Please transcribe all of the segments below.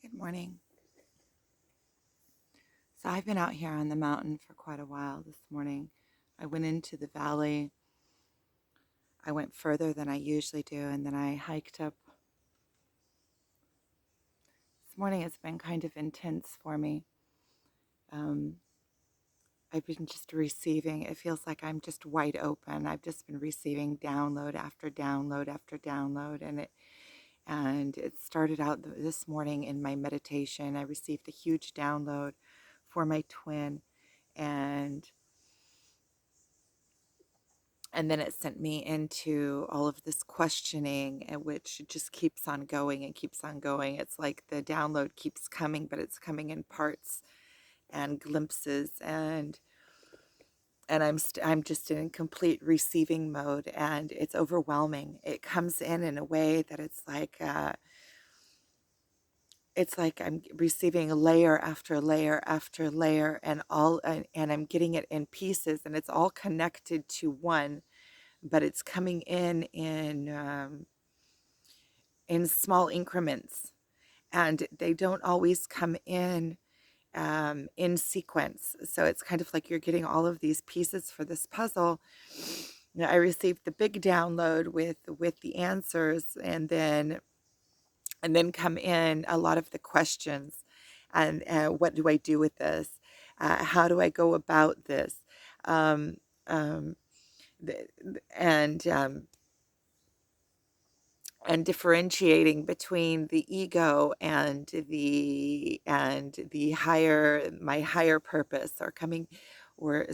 Good morning. So I've been out here on the mountain for quite a while this morning. I went into the valley. I went further than I usually do, and then I hiked up. This morning has been kind of intense for me. Um, I've been just receiving. It feels like I'm just wide open. I've just been receiving download after download after download, and it started out this morning in my meditation. I received a huge download for my twin, and and then it sent me into all of this questioning, and which just keeps on going and keeps on going. It's like the download keeps coming, but it's coming in parts and glimpses, and I'm just in complete receiving mode, and it's overwhelming. It comes in a way that it's like I'm receiving layer after layer after layer, and I'm getting it in pieces, and it's all connected to one, but it's coming in small increments, and they don't always come in sequence. So it's kind of like you're getting all of these pieces for this puzzle. You know, I received the big download with the answers, and then come in a lot of the questions, and what do I do with this? How do I go about this? Um, um, the, and and differentiating between the ego and the higher, my higher purpose, or coming, or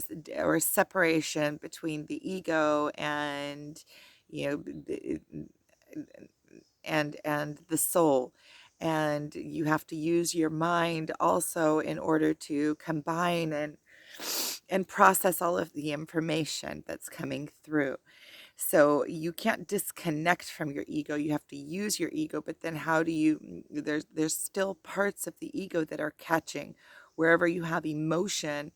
separation between the ego and, and the soul. And you have to use your mind also in order to combine and process all of the information that's coming through. So you can't disconnect from your ego. You have to use your ego, but then how do you, there's still parts of the ego that are catching wherever you have emotion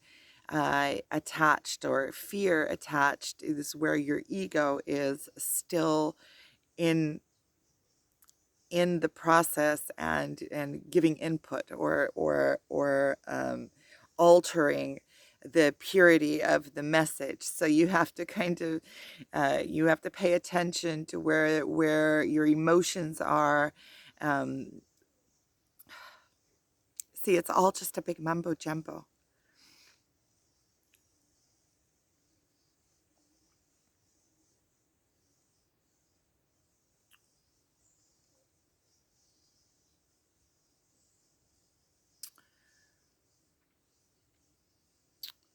attached, or fear attached, is where your ego is still in the process, and giving input, or altering the purity of the message. So you have to kind of you have to pay attention to where your emotions are. um, See, it's all just a big mumbo jumbo.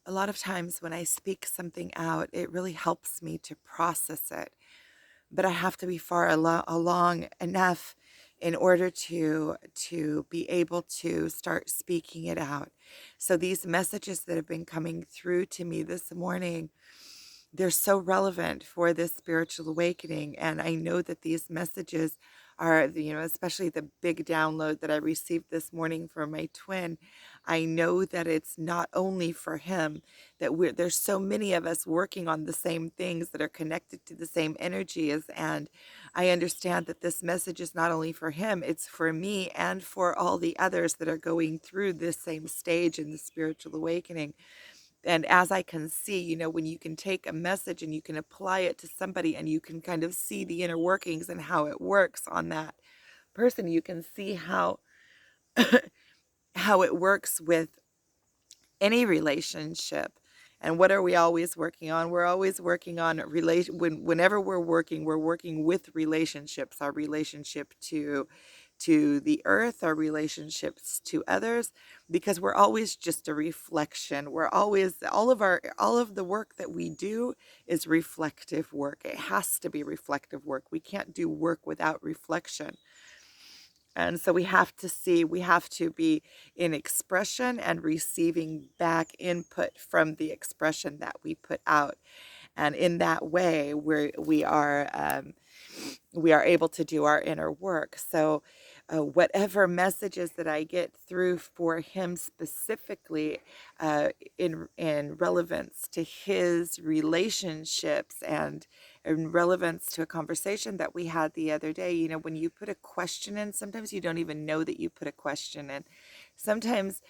A lot of times when I speak something out, it really helps me to process it, but I have to be far along enough in order to be able to start speaking it out. So these messages that have been coming through to me this morning, they're so relevant for this spiritual awakening. And I know that these messages are, especially the big download that I received this morning from my twin. I know that it's not only for him, that there's so many of us working on the same things that are connected to the same energies. And I understand that this message is not only for him, it's for me and for all the others that are going through this same stage in the spiritual awakening. And as I can see, when you can take a message and you can apply it to somebody, and you can kind of see the inner workings and how it works on that person, you can see how it works with any relationship. And what are we always working on? We're always working on whenever we're working with relationships, our relationship to the earth, our relationships to others, because we're always just a reflection. We're always, all of the work that we do is reflective work. It has to be reflective work. We can't do work without reflection. And so we have to be in expression and receiving back input from the expression that we put out. And in that way, we are able to do our inner work. So whatever messages that I get through for him specifically, in relevance to his relationships and in relevance to a conversation that we had the other day. You know, when you put a question in, sometimes you don't even know that you put a question in. Sometimes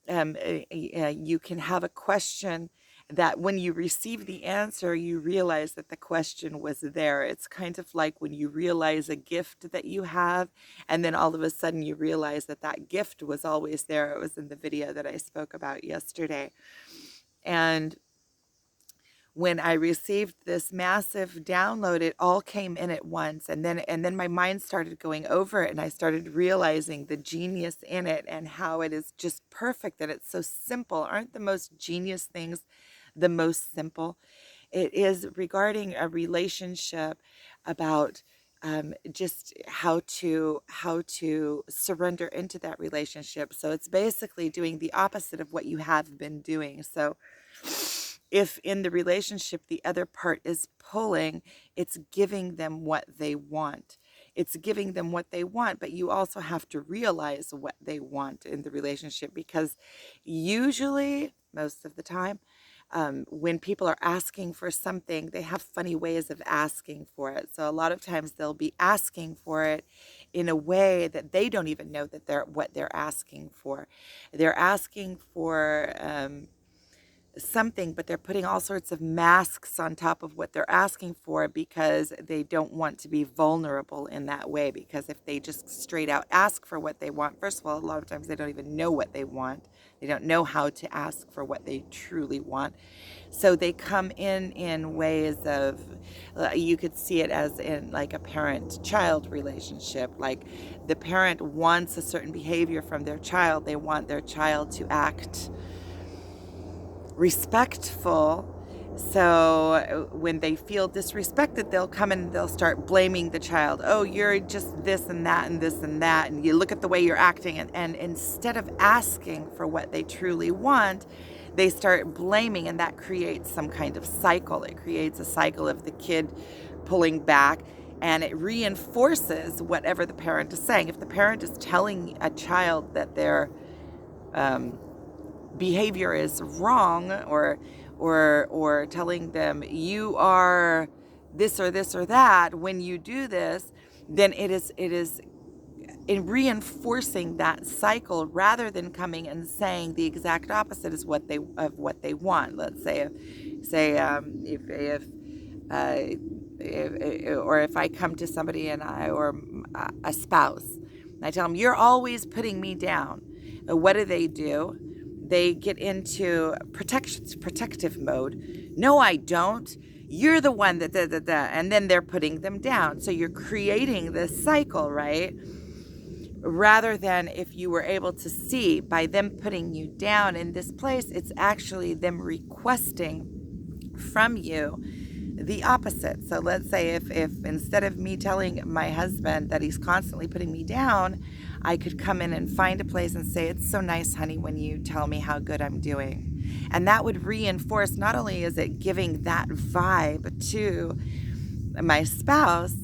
you can have a question that when you receive the answer, you realize that the question was there. It's kind of like when you realize a gift that you have, and then all of a sudden you realize that that gift was always there. It was in the video that I spoke about yesterday. And when I received this massive download, it all came in at once. And then my mind started going over it, and I started realizing the genius in it and how it is just perfect, and it's so simple. Aren't the most genius things the most simple? It is regarding a relationship about just how to surrender into that relationship. So it's basically doing the opposite of what you have been doing. So if in the relationship the other part is pulling, it's giving them what they want. It's giving them what they want, but you also have to realize what they want in the relationship, because usually, most of the time, when people are asking for something, they have funny ways of asking for it. So a lot of times they'll be asking for it in a way that they don't even know that they're what they're asking for. They're asking for something, but they're putting all sorts of masks on top of what they're asking for because they don't want to be vulnerable in that way. Because if they just straight out ask for what they want, first of all, a lot of times they don't even know what they want. They don't know how to ask for what they truly want. So they come in ways of, you could see it as in like a parent-child relationship. Like the parent wants a certain behavior from their child. They want their child to act respectful. So when they feel disrespected, they'll come in and they'll start blaming the child. Oh, you're just this and that and this and that. And you look at the way you're acting. And instead of asking for what they truly want, they start blaming. And that creates some kind of cycle. It creates a cycle of the kid pulling back. And it reinforces whatever the parent is saying. If the parent is telling a child that their behavior is wrong, or telling them you are this or this or that when you do this, then it is in reinforcing that cycle rather than coming and saying the exact opposite is what they want. Let's say if I come to somebody or a spouse, and I tell them you're always putting me down, what do? They get into protective mode. No, I don't. You're the one that and then they're putting them down. So you're creating this cycle, right? Rather than if you were able to see by them putting you down in this place, it's actually them requesting from you the opposite. So let's say if instead of me telling my husband that he's constantly putting me down, I could come in and find a place and say, it's so nice, honey, when you tell me how good I'm doing. And that would reinforce, not only is it giving that vibe to my spouse,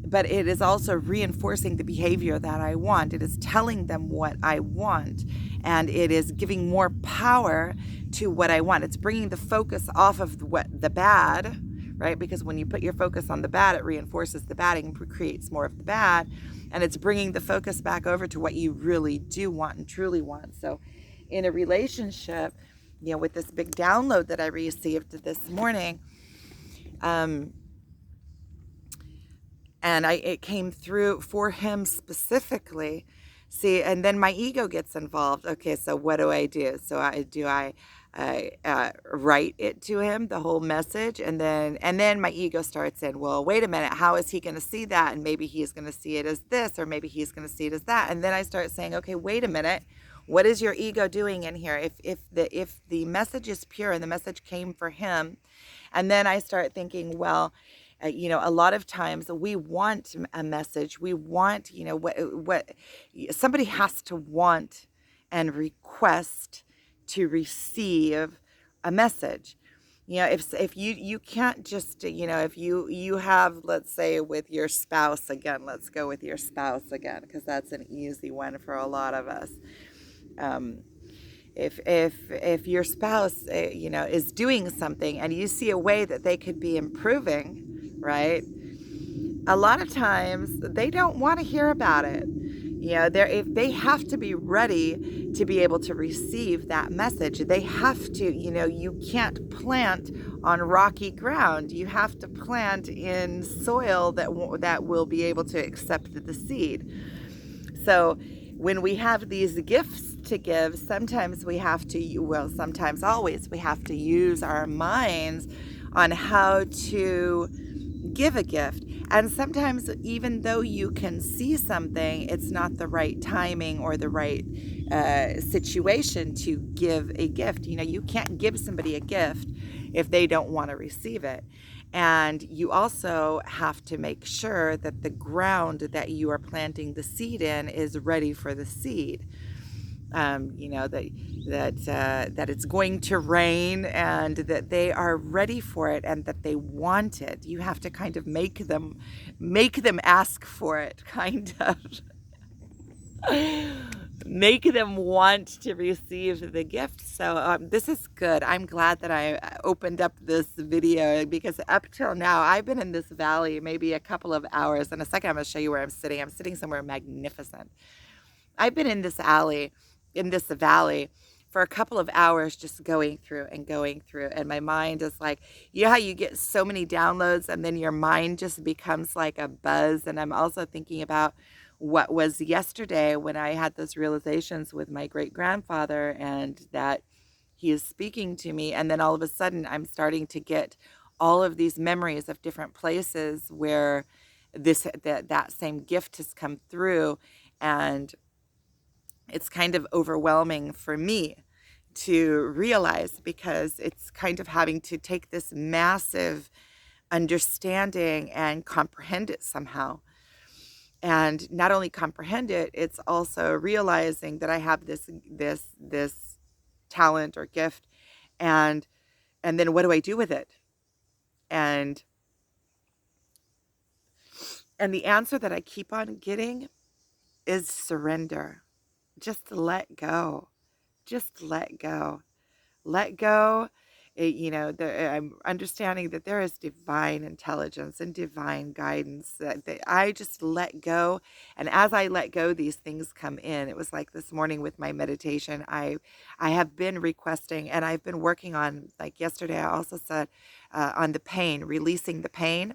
but it is also reinforcing the behavior that I want. It is telling them what I want, and it is giving more power to what I want. It's bringing the focus off of the bad, right? Because when you put your focus on the bad, it reinforces the bad and creates more of the bad. And it's bringing the focus back over to what you really do want and truly want. So in a relationship, with this big download that I received this morning, and it came through for him specifically. See, and then my ego gets involved. Okay, so what do I do? So I write it to him, the whole message, and then my ego starts in, well, wait a minute, how is he going to see that? And maybe he's going to see it as this, or maybe he's going to see it as that. And then I start saying, okay, wait a minute, what is your ego doing in here? If the message is pure and the message came for him, and then I start thinking, well, a lot of times we want a message. We want, what somebody has to want and request to receive a message. You know, if you can't just, you know, if you have, let's say with your spouse again, let's go with your spouse again, because that's an easy one for a lot of us. Um, if your spouse, you know, is doing something and you see a way that they could be improving, right? A lot of times they don't want to hear about it. You know, if they have to be ready to be able to receive that message. They have to, you know, you can't plant on rocky ground. You have to plant in soil that will be able to accept the seed. So when we have these gifts to give, sometimes we have to, well, sometimes always, we have to use our minds on how to give a gift. And sometimes, even though you can see something, it's not the right timing or the right situation to give a gift. You know, you can't give somebody a gift if they don't want to receive it. And you also have to make sure that the ground that you are planting the seed in is ready for the seed. You know, that it's going to rain and that they are ready for it and that they want it. You have to kind of make them ask for it, kind of. Make them want to receive the gift. So this is good. I'm glad that I opened up this video, because up till now I've been in this valley maybe a couple of hours. In a second, I'm going to show you where I'm sitting. I'm sitting somewhere magnificent. I've been in this valley for a couple of hours, just going through and going through. And my mind is like, you know how you get so many downloads and then your mind just becomes like a buzz. And I'm also thinking about what was yesterday when I had those realizations with my great grandfather, and that he is speaking to me. And then all of a sudden I'm starting to get all of these memories of different places where that same gift has come through. And it's kind of overwhelming for me to realize, because it's kind of having to take this massive understanding and comprehend it somehow. And not only comprehend it, it's also realizing that I have this talent or gift, and then what do I do with it? And the answer that I keep on getting is surrender. Just let go. Just let go. Let go. You know, I'm understanding that there is divine intelligence and divine guidance, that I just let go. And as I let go, these things come in. It was like this morning with my meditation. I have been requesting, and I've been working on, like yesterday I also said, on the pain, releasing the pain.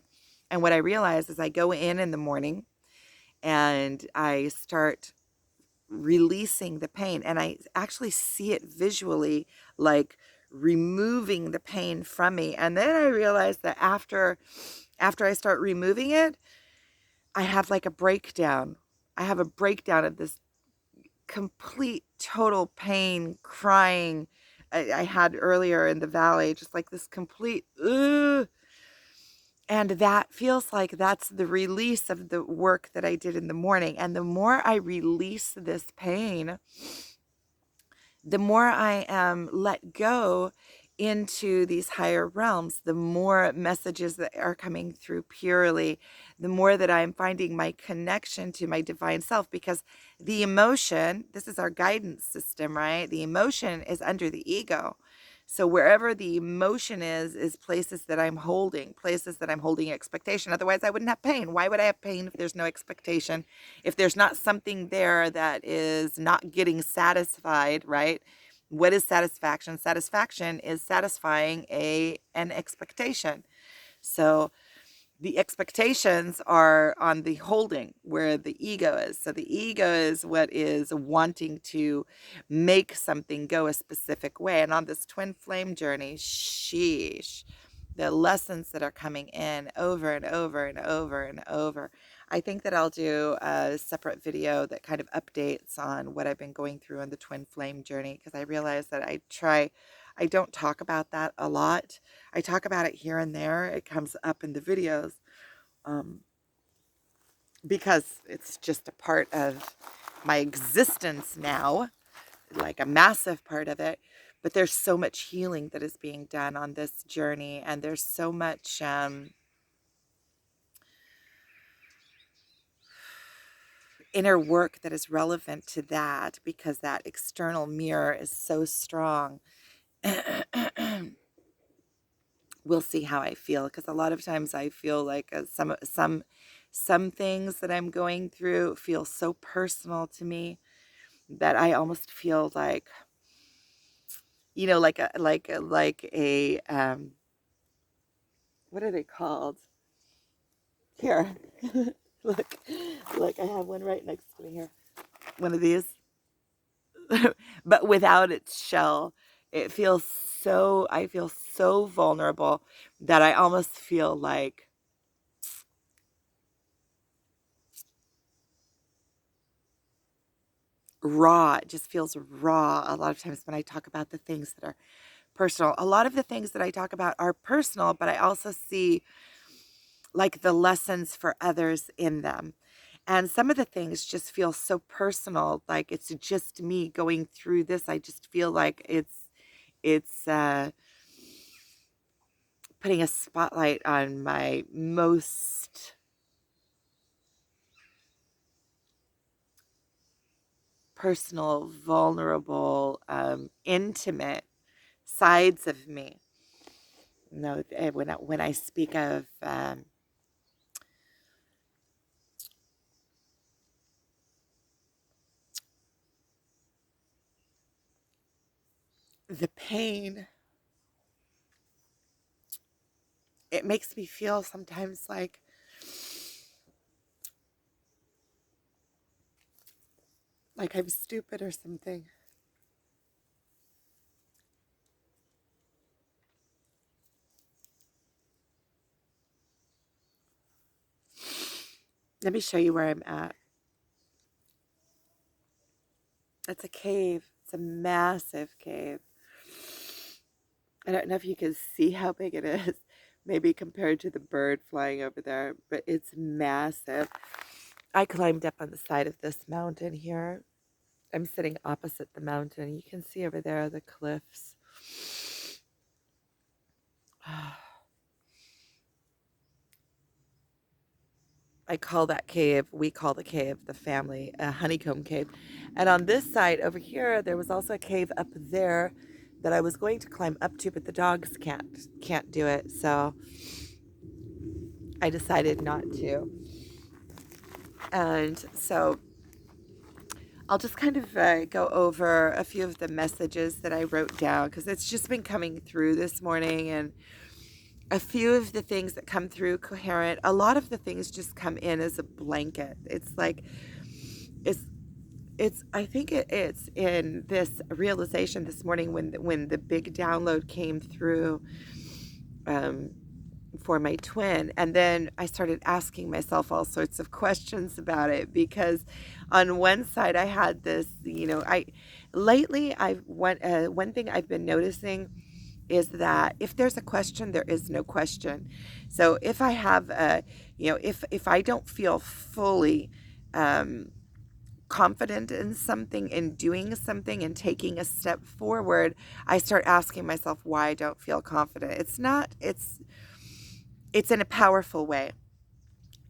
And what I realized is I go in the morning and I start releasing the pain, and I actually see it visually, like removing the pain from me. And then I realized that after I start removing it, I have like a breakdown. I have a breakdown of this complete total pain, crying I had earlier in the valley, just like this complete ugh. And that feels like that's the release of the work that I did in the morning. And the more I release this pain, the more I am let go into these higher realms, the more messages that are coming through purely, the more that I'm finding my connection to my divine self. Because the emotion, this is our guidance system, right? The emotion is under the ego. So wherever the emotion is places that I'm holding, places that I'm holding expectation. Otherwise, I wouldn't have pain. Why would I have pain if there's no expectation? If there's not something there that is not getting satisfied, right? What is satisfaction? Satisfaction is satisfying an expectation. So the expectations are on the holding, where the ego is. So the ego is what is wanting to make something go a specific way. And on this twin flame journey, sheesh, the lessons that are coming in over and over and over and over. I think that I'll do a separate video that kind of updates on what I've been going through on the twin flame journey, because I realize that I don't talk about that a lot. I talk about it here and there. It comes up in the videos, um, because it's just a part of my existence now, like a massive part of it. But there's so much healing that is being done on this journey, and there's so much inner work that is relevant to that, because that external mirror is so strong. We'll see how I feel, because a lot of times I feel like some things that I'm going through feel so personal to me that I almost feel like, like a what are they called? Here. look look, I have one right next to me here, one of these. But without its shell, it feels so I feel so vulnerable that I almost feel like raw. It just feels raw a lot of times when I talk about the things that are personal. A lot of the things that I talk about are personal, but I also see like the lessons for others in them. And some of the things just feel so personal, like it's just me going through this. I just feel like it's putting a spotlight on my most personal, vulnerable, intimate sides of me. No, when I speak of the pain, it makes me feel sometimes like I'm stupid or something. Let me show you where I'm at. It's a cave. It's a massive cave. I don't know if you can see how big it is, maybe compared to the bird flying over there, but it's massive. I climbed up on the side of this mountain here. I'm sitting opposite the mountain. You can see over there the cliffs. I call that cave, we call the cave, the family, a honeycomb cave. And on this side over here, there was also a cave up there that I was going to climb up to, but the dogs can't do it. So I decided not to. And so I'll just kind of go over a few of the messages that I wrote down, because it's just been coming through this morning, and a few of the things that come through coherent. A lot of the things just come in as a blanket. It's like it's I think it's in this realization this morning when the big download came through, um, for my twin, and then I started asking myself all sorts of questions about it, because on one side I had this, I lately I've one thing I've been noticing is that if there's a question, there is no question. So if I have a, if I don't feel fully um, confident in something, in doing something, and taking a step forward, I start asking myself why I don't feel confident. It's in a powerful way.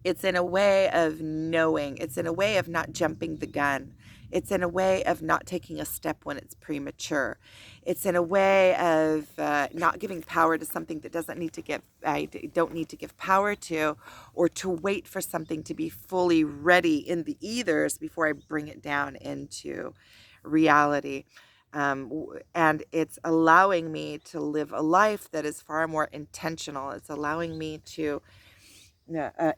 It's in a way of knowing. It's in a way of not jumping the gun. It's in a way of not taking a step when it's premature. It's in a way of not giving power to something that doesn't need to give. I don't need to give power to, or to wait for something to be fully ready in the ethers before I bring it down into reality. And it's allowing me to live a life that is far more intentional. It's allowing me to,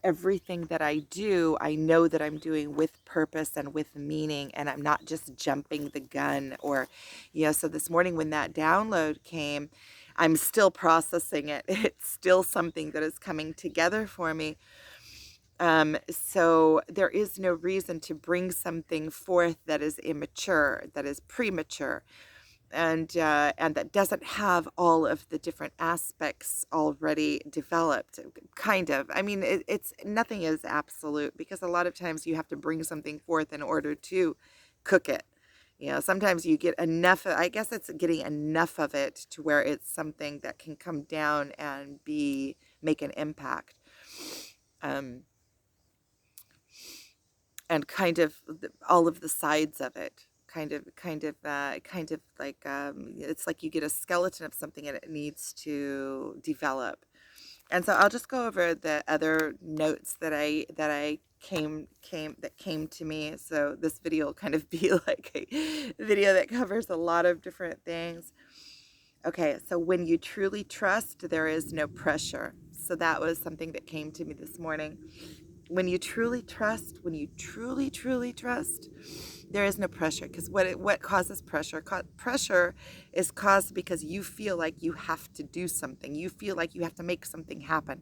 everything that I do, I know that I'm doing with purpose and with meaning, and I'm not just jumping the gun. Or, so this morning when that download came, I'm still processing it. It's still something that is coming together for me. So there is no reason to bring something forth that is immature, that is premature, and that doesn't have all of the different aspects already developed. Kind of, I mean, it's nothing is absolute, because a lot of times you have to bring something forth in order to cook it. Sometimes you get enough, I guess it's getting enough of it to where it's something that can come down and make an impact. Um, and kind of all of the sides of it, kind of like, it's like you get a skeleton of something and it needs to develop. And so I'll just go over the other notes that came to me. So this video will kind of be like a video that covers a lot of different things. Okay, so when you truly trust, there is no pressure. So that was something that came to me this morning. When you truly trust, when you truly trust, there is no pressure. Because what causes pressure? Pressure is caused because you feel like you have to do something. You feel like you have to make something happen.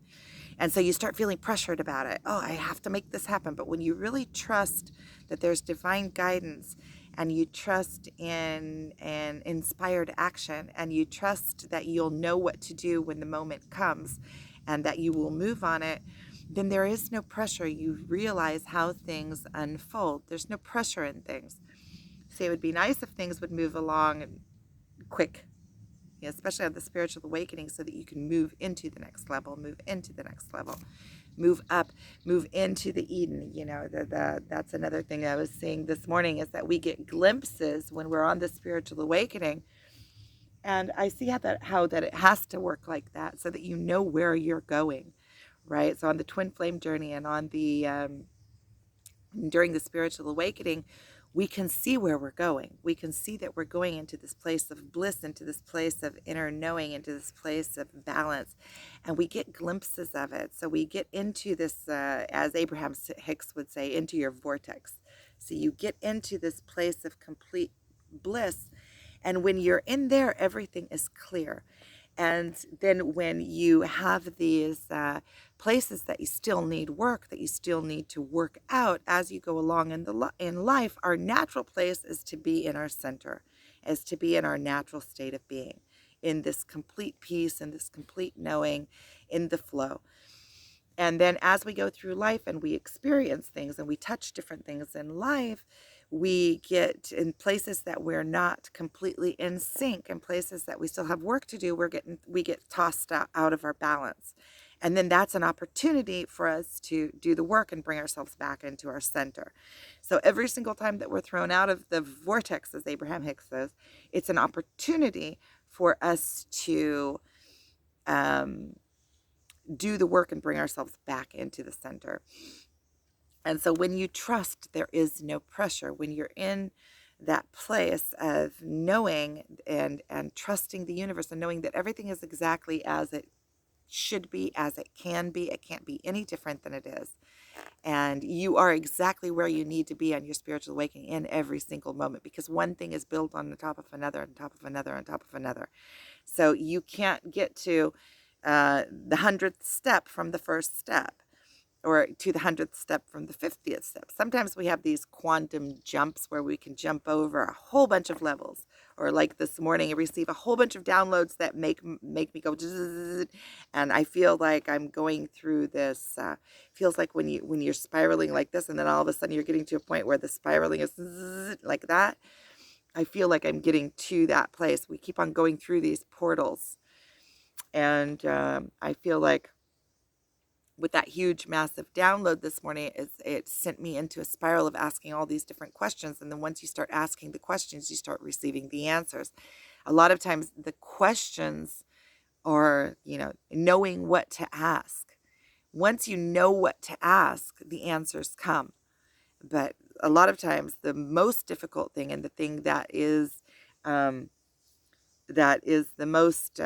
And so you start feeling pressured about it. Oh, I have to make this happen. But when you really trust that there's divine guidance, and you trust in an inspired action, and you trust that you'll know what to do when the moment comes, and that you will move on it, then there is no pressure. You realize how things unfold. There's no pressure in things. See, it would be nice if things would move along quick, especially on the spiritual awakening, so that you can move into the next level, move into the next level, move up, move into the Eden. That's another thing I was seeing this morning, is that we get glimpses when we're on the spiritual awakening. And I see how that it has to work like that, so that you know where you're going, right? So on the twin flame journey, and on the during the spiritual awakening, we can see where we're going. We can see that we're going into this place of bliss, into this place of inner knowing, into this place of balance. And we get glimpses of it. So we get into this, as Abraham Hicks would say, into your vortex. So you get into this place of complete bliss. And when you're in there, everything is clear. And then when you have these places that you still need work, that you still need to work out as you go along in life, our natural place is to be in our center, is to be in our natural state of being, in this complete peace, in this complete knowing, in the flow. And then as we go through life and we experience things and we touch different things in life, we get in places that we're not completely in sync, and places that we still have work to do, we get tossed out of our balance. And then that's an opportunity for us to do the work and bring ourselves back into our center. So every single time that we're thrown out of the vortex, as Abraham Hicks says, it's an opportunity for us to do the work and bring ourselves back into the center. And so when you trust, there is no pressure. When you're in that place of knowing and trusting the universe, and knowing that everything is exactly as it should be, as it can't be any different than it is. And you are exactly where you need to be on your spiritual awakening in every single moment, because one thing is built on the top of another, on top of another, on top of another. So you can't get to the 100th step from the first step, or to the 100th step from the 50th step. Sometimes we have these quantum jumps where we can jump over a whole bunch of levels. Or like this morning, I receive a whole bunch of downloads that make me go, and I feel like I'm going through this. Feels like when you're spiraling like this, and then all of a sudden you're getting to a point where the spiraling is like that. I feel like I'm getting to that place. We keep on going through these portals, and I feel like, with that huge, massive download this morning, it sent me into a spiral of asking all these different questions. And then once you start asking the questions, you start receiving the answers. A lot of times the questions are, knowing what to ask. Once you know what to ask, the answers come. But a lot of times the most difficult thing, and the thing that is the most,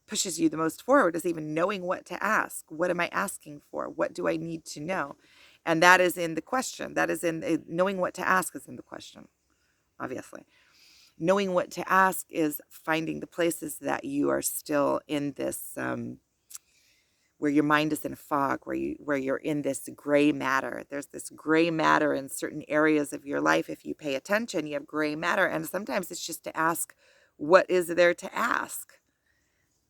pushes you the most forward, is even knowing what to ask. What am I asking for? What do I need to know? And that is in the question. That is in knowing what to ask is in the question, obviously. Knowing what to ask is finding the places that you are still in this, where your mind is in a fog, where you're in this gray matter. There's this gray matter in certain areas of your life. If you pay attention, you have gray matter. And sometimes it's just to ask, what is there to ask?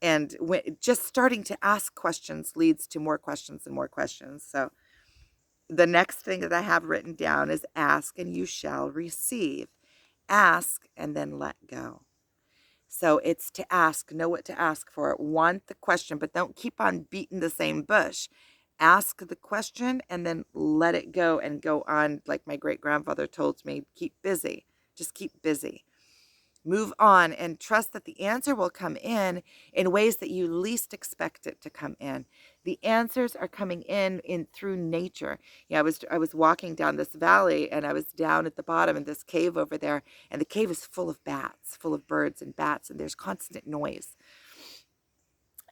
And just starting to ask questions leads to more questions and more questions. So The next thing that I have written down is ask and you shall receive. Ask and then let go. So it's to ask, know what to ask for. Want the question, but don't keep on beating the same bush. Ask the question and then let it go and go on. Like my great grandfather told me, keep busy. Just keep busy. Move on and trust that the answer will come in ways that you least expect it to come in. The answers are coming in through nature. Yeah, I was walking down this valley and I was down at the bottom in this cave over there, and the cave is full of bats, full of birds and bats, and there's constant noise.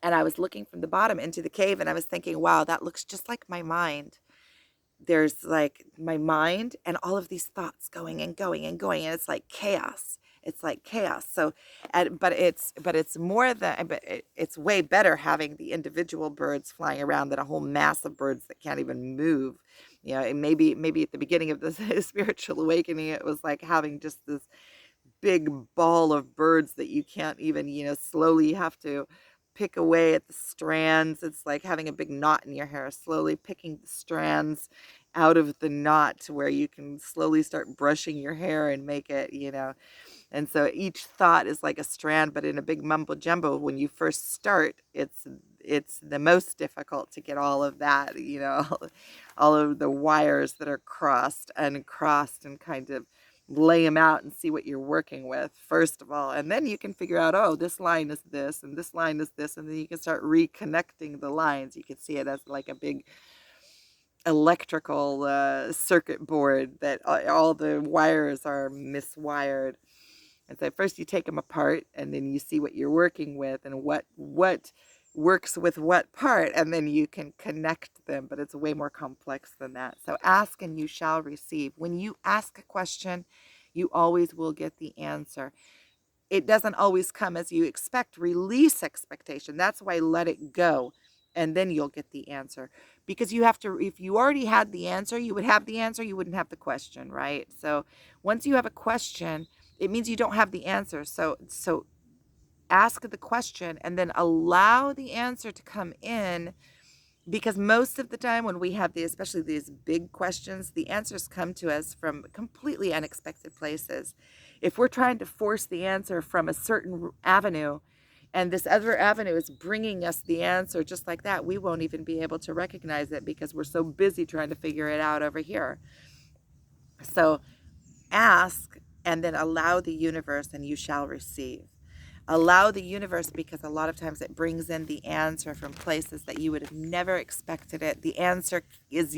And I was looking from the bottom into the cave and I was thinking, wow, that looks just like my mind. There's like my mind and all of these thoughts going and going and going, and it's like chaos. It's like chaos. So but it's more than, but it's way better having the individual birds flying around than a whole mass of birds that can't even move. And maybe at the beginning of this spiritual awakening, it was like having just this big ball of birds that you can't even, slowly have to pick away at the strands. It's like having a big knot in your hair, slowly picking the strands out of the knot to where you can slowly start brushing your hair and make it. And so each thought is like a strand, but in a big mumbo jumbo. When you first start, it's the most difficult to get all of that, all of the wires that are crossed and kind of lay them out and see what you're working with first of all, and then you can figure out, oh, this line is this and this line is this, and then you can start reconnecting the lines. You can see it as like a big electrical circuit board that all the wires are miswired. And so first you take them apart and then you see what you're working with and what works with what part, and then you can connect them, but it's way more complex than that. So ask and you shall receive. When you ask a question, you always will get the answer. It doesn't always come as you expect. Release expectation. That's why let it go, and then you'll get the answer. Because you have to, if you already had the answer, you would have the answer, you wouldn't have the question, right? So once you have a question, it means you don't have the answer. So ask the question and then allow the answer to come in, because most of the time when we have especially these big questions, the answers come to us from completely unexpected places. If we're trying to force the answer from a certain avenue and this other avenue is bringing us the answer just like that, we won't even be able to recognize it because we're so busy trying to figure it out over here. So ask and then allow the universe and you shall receive. Allow the universe, because a lot of times it brings in the answer from places that you would have never expected it. The answer is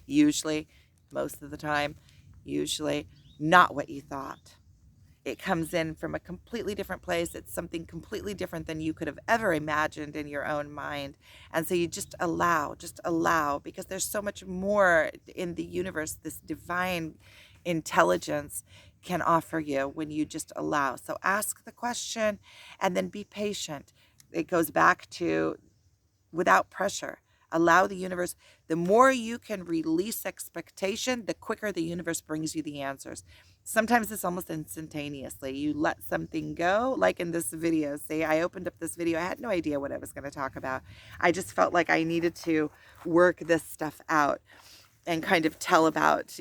usually, most of the time, usually not what you thought. It comes in from a completely different place. It's something completely different than you could have ever imagined in your own mind. And so you just allow, because there's so much more in the universe, this divine intelligence can offer you when you just allow. So ask the question and then be patient. It goes back to without pressure. Allow the universe. The more you can release expectation, the quicker the universe brings you the answers. Sometimes it's almost instantaneously. You let something go, like in this video. Say I opened up this video. I had no idea what I was going to talk about. I just felt like I needed to work this stuff out and kind of tell about,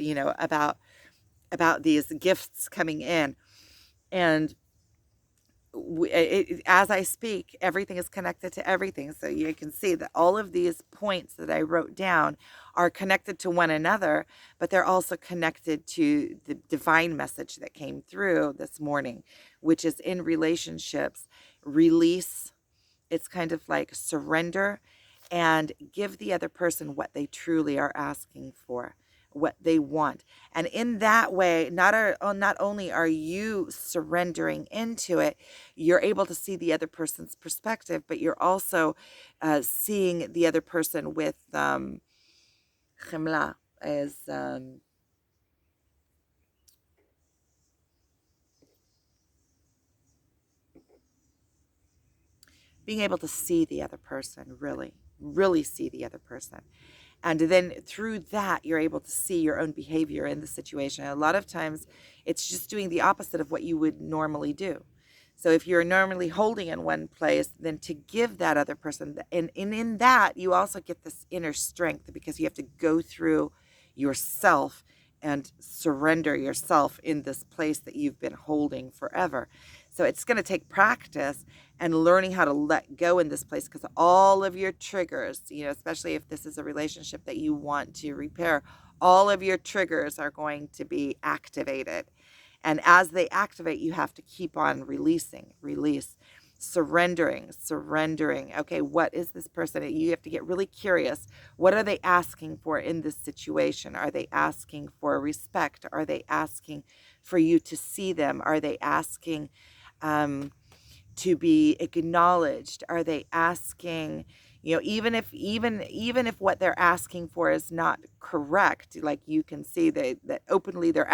about these gifts coming in. And as I speak, everything is connected to everything. So you can see that all of these points that I wrote down are connected to one another, but they're also connected to the divine message that came through this morning, which is in relationships, release. It's kind of like surrender and give the other person what they truly are asking for, what they want. And in that way, not only are you surrendering into it, you're able to see the other person's perspective, but you're also seeing the other person with chemla, as being able to see the other person, really, really see the other person. And then through that, you're able to see your own behavior in the situation. A lot of times, it's just doing the opposite of what you would normally do. So if you're normally holding in one place, then to give that other person, and in that, you also get this inner strength because you have to go through yourself and surrender yourself in this place that you've been holding forever. So it's going to take practice and learning how to let go in this place, because all of your triggers, especially if this is a relationship that you want to repair, all of your triggers are going to be activated. And as they activate, you have to keep on release, surrendering. Okay, what is this person? You have to get really curious. What are they asking for in this situation? Are they asking for respect? Are they asking for you to see them? Are they asking um, to be acknowledged? Are they asking, even if what they're asking for is not correct, like you can see that openly they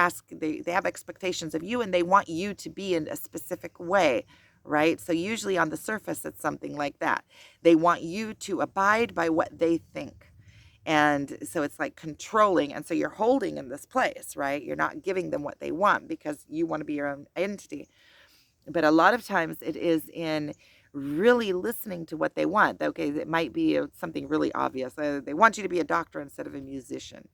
have expectations of you and they want you to be in a specific way, right? So usually on the surface it's something like that. They want you to abide by what they think. And so it's like controlling. And so you're holding in this place, right? You're not giving them what they want because you want to be your own entity. But a lot of times it is in really listening to what they want. Okay, it might be something really obvious. They want you to be a doctor instead of a musician.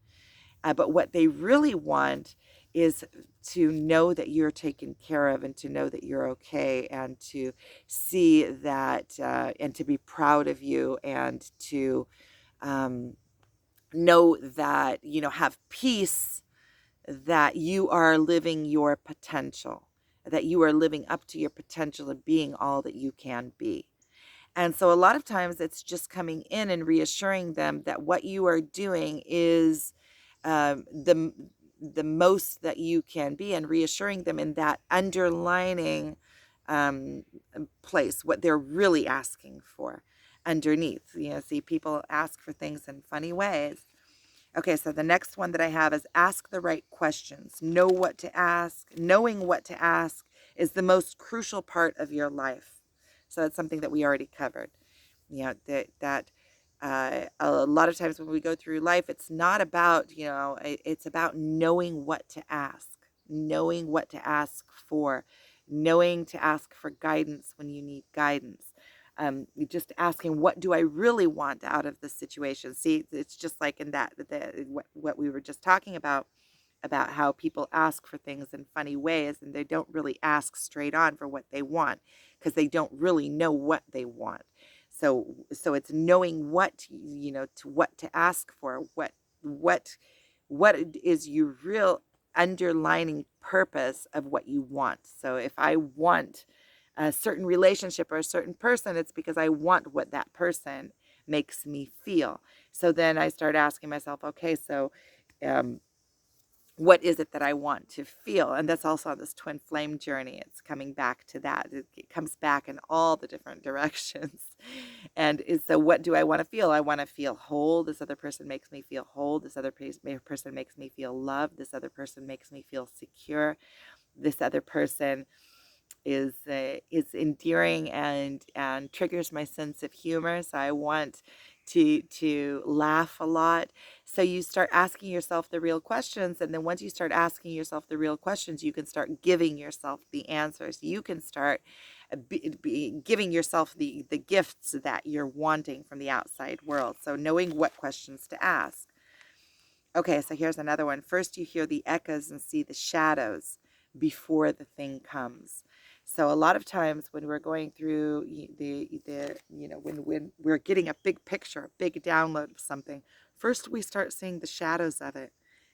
But what they really want is to know that you're taken care of and to know that you're okay and to see that and to be proud of you and to um, know that, have peace that you are living your potential, that you are living up to your potential of being all that you can be. And so a lot of times it's just coming in and reassuring them that what you are doing is the most that you can be, and reassuring them in that underlining um, place what they're really asking for underneath. See, people ask for things in funny ways. Okay, so the next one that I have is ask the right questions. Know what to ask. Knowing what to ask is the most crucial part of your life. So that's something that we already covered. A lot of times when we go through life, it's not about, it's about knowing what to ask for, knowing to ask for guidance when you need guidance. Just asking, what do I really want out of this situation? See, it's just like in what we were just talking about how people ask for things in funny ways and they don't really ask straight on for what they want because they don't really know what they want. So it's knowing what to ask for, what is your real underlining purpose of what you want. So if I want a certain relationship or a certain person, it's because I want what that person makes me feel. So then I start asking myself, okay, so um, what is it that I want to feel? And that's also on this twin flame journey. It's coming back to that. It comes back in all the different directions. So what do I want to feel? I want to feel whole. This other person makes me feel whole. This other person makes me feel loved. This other person makes me feel secure. This other person is endearing and triggers my sense of humor. So I want to laugh a lot. So you start asking yourself the real questions, and then once you start asking yourself the real questions, you can start giving yourself the answers. You can start giving yourself the gifts that you're wanting from the outside world. So knowing what questions to ask. Okay, so here's another one. First, you hear the echoes and see the shadows before the thing comes. So a lot of times when we're going through when we're getting a big picture, a big download of something, first we start seeing the shadows of it,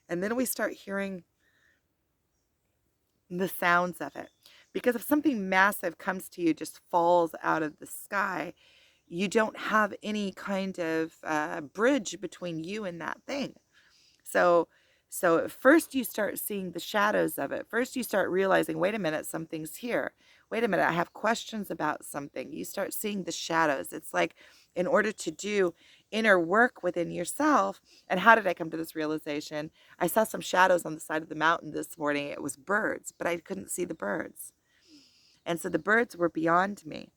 and then we start hearing the sounds of it. Because if something massive comes to you, just falls out of the sky, you don't have any kind of bridge between you and that thing. So so first you start seeing the shadows of it. First you start realizing, wait a minute, something's here. Wait a minute, I have questions about something. You start seeing the shadows. It's like in order to do inner work within yourself. And how did I come to this realization? I saw some shadows on the side of the mountain this morning. It was birds, but I couldn't see the birds. And so the birds were beyond me,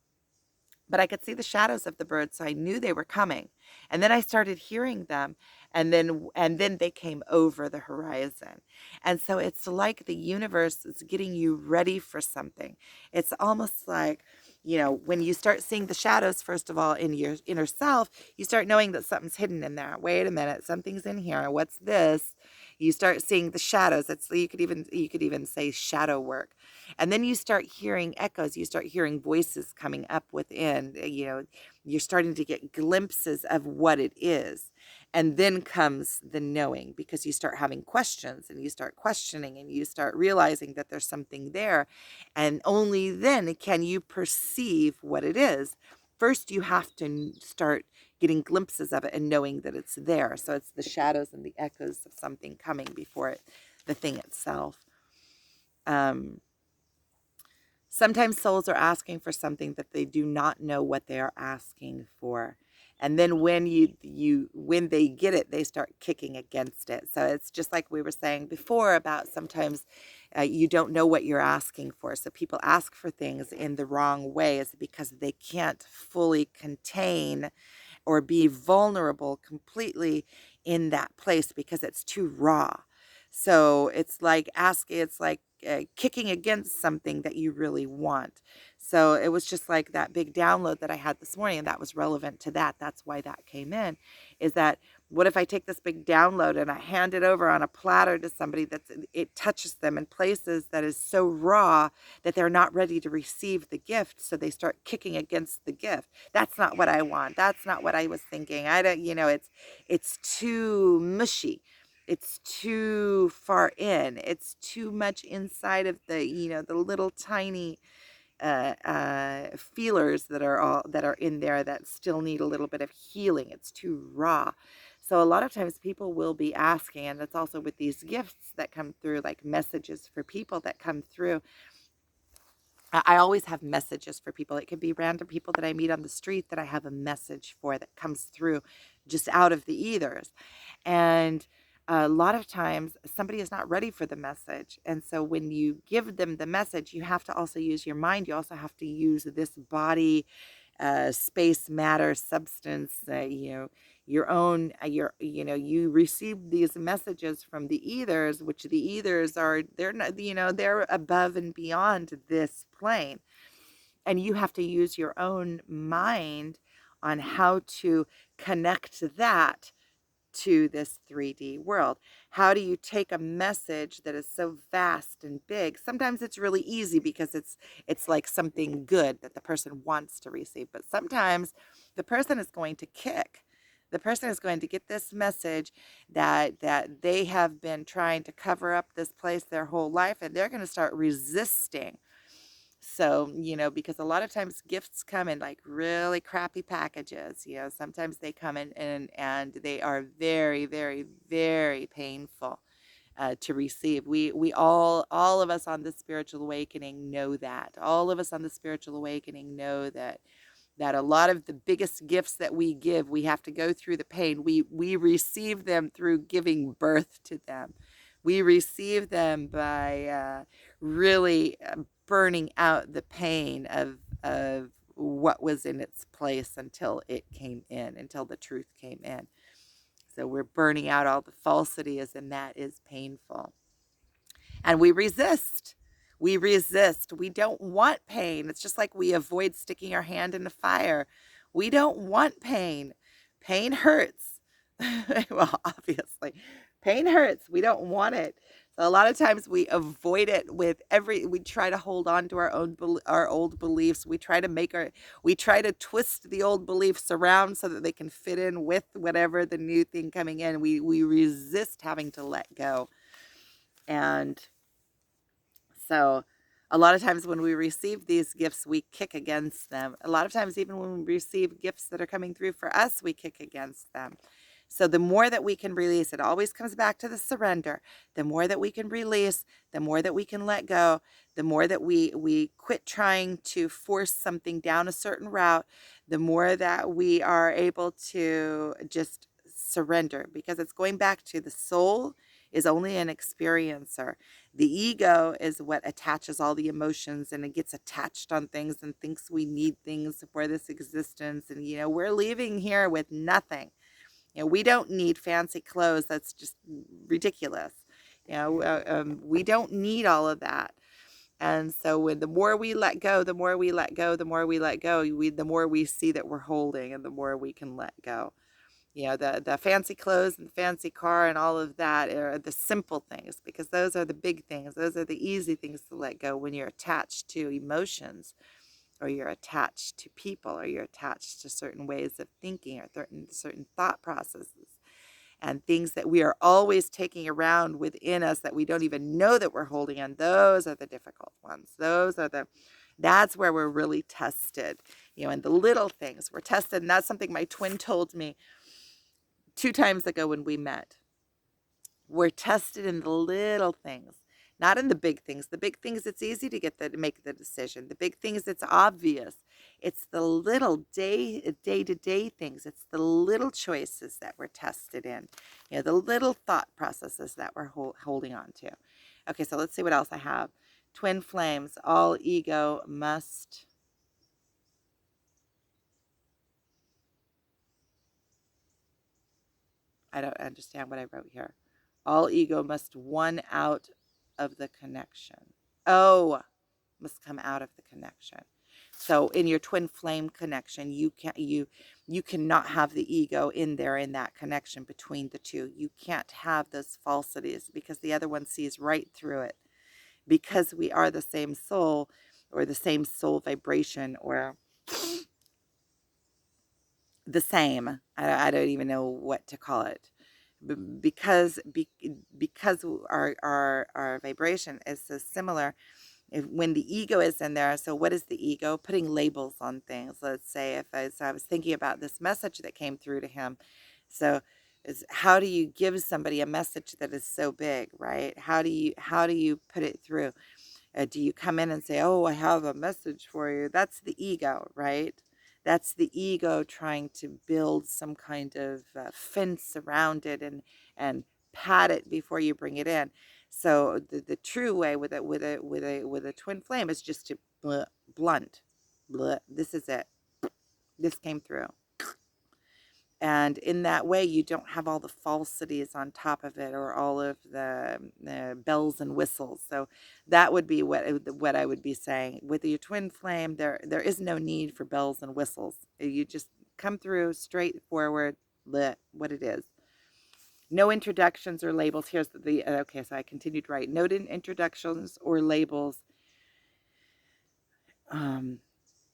but I could see the shadows of the birds, so I knew they were coming. And then I started hearing them, and then they came over the horizon. And so it's like the universe is getting you ready for something. It's almost like, when you start seeing the shadows, first of all, in your inner self, you start knowing that something's hidden in there. Wait a minute, something's in here. What's this? You start seeing the shadows. It's you could even say shadow work. And then you start hearing echoes. You start hearing voices coming up within. You're starting to get glimpses of what it is. And then comes the knowing, because you start having questions and you start questioning and you start realizing that there's something there. And only then can you perceive what it is. First, you have to start getting glimpses of it and knowing that it's there. So it's the shadows and the echoes of something coming before the thing itself. Um, Sometimes souls are asking for something that they do not know what they are asking for. And then when they get it, they start kicking against it. So it's just like we were saying before about sometimes you don't know what you're asking for. So people ask for things in the wrong ways because they can't fully contain or be vulnerable completely in that place because it's too raw. So it's like kicking against something that you really want. So it was just like that big download that I had this morning, and that was relevant to that. That's why that came in, is that what if I take this big download and I hand it over on a platter to somebody it touches them in places that is so raw that they're not ready to receive the gift, so they start kicking against the gift. That's not what I want. That's not what I was thinking. I don't, it's too mushy. It's too far in. It's too much inside of the little tiny feelers that are in there that still need a little bit of healing. It's too raw. So a lot of times people will be asking, and it's also with these gifts that come through, like messages for people that come through. I always have messages for people. It could be random people that I meet on the street that I have a message for that comes through just out of the ethers. And a lot of times somebody is not ready for the message. And so when you give them the message, you have to also use your mind. You also have to use this body, space, matter, substance, your own, you receive these messages from the ethers, which the ethers they're not, they're above and beyond this plane. And you have to use your own mind on how to connect that to this 3D world. How do you take a message that is so vast and big? Sometimes it's really easy because it's like something good that the person wants to receive, but sometimes the person is going to kick. The person is going to get this message that they have been trying to cover up this place their whole life, and they're going to start resisting. So, because a lot of times gifts come in like really crappy packages. Sometimes they come in and they are very, very, very painful to receive. We all of us on the spiritual awakening know that. All of us on the spiritual awakening know that a lot of the biggest gifts that we give, we have to go through the pain. We receive them through giving birth to them. We receive them by really burning out the pain of what was in its place until it came in, until the truth came in. So we're burning out all the falsities, and that is painful. And we resist. We resist. We don't want pain. It's just like we avoid sticking our hand in the fire. We don't want pain. Pain hurts. Well, obviously, pain hurts. We don't want it. So a lot of times we avoid it we try to hold on to our old beliefs. We try to twist the old beliefs around so that they can fit in with whatever the new thing coming in. We resist having to let go. And so a lot of times when we receive these gifts, we kick against them. A lot of times, even when we receive gifts that are coming through for us, we kick against them. So the more that we can release, it always comes back to the surrender. The more that we can release, the more that we can let go, the more that we quit trying to force something down a certain route, the more that we are able to just surrender, because it's going back to the soul is only an experiencer. The ego is what attaches all the emotions, and it gets attached on things and thinks we need things for this existence. And, we're leaving here with nothing. We don't need fancy clothes. That's just ridiculous. We don't need all of that. And so when the more we let go, the more we let go, the more we let go, the more we see that we're holding and the more we can let go. The fancy clothes and the fancy car and all of that are the simple things, because those are the big things. Those are the easy things to let go when you're attached to emotions, or you're attached to people, or you're attached to certain ways of thinking, or certain thought processes and things that we are always taking around within us that we don't even know that we're holding on. Those are the difficult ones. That's where we're really tested. And the little things we're tested. And that's something my twin told me 2 times ago when we met. We're tested in the little things, not in the big things. The big things, it's easy to make the decision. The big things, it's obvious. It's the little day-to-day things. It's the little choices that we're tested in. The little thought processes that we're holding on to. Okay, so let's see what else I have. Twin flames, all ego must. I don't understand what I wrote here. All ego must one out of the connection. Oh, must come out of the connection. So in your twin flame connection, you cannot have the ego in there in that connection between the two. You can't have those falsities, because the other one sees right through it. Because we are the same soul, or the same soul vibration, or the same. I don't even know what to call it. Because our vibration is so similar. When the ego is in there, so what is the ego? Putting labels on things. Let's say so I was thinking about this message that came through to him. So is, how do you give somebody a message that is so big, right? How do you put it through? Do you come in and say, oh, I have a message for you? That's the ego, right? That's the ego trying to build some kind of fence around it, and pat it before you bring it in. So the true way with a twin flame is just to blunt. This is it. This came through. And in that way, you don't have all the falsities on top of it, or all of the bells and whistles. So that would be what I would be saying. With your twin flame, there is no need for bells and whistles. You just come through straightforward, what it is. No introductions or labels. Here's okay, so I continued right. No introductions or labels um,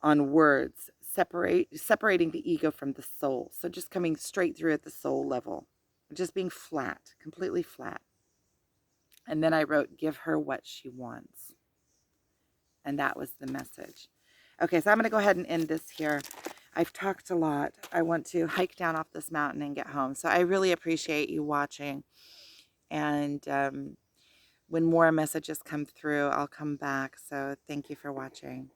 on words. Separating the ego from the soul. So just coming straight through at the soul level. Just being flat, completely flat. And then I wrote, give her what she wants. And that was the message. Okay, so I'm going to go ahead and end this here. I've talked a lot. I want to hike down off this mountain and get home. So I really appreciate you watching. And when more messages come through, I'll come back. So thank you for watching.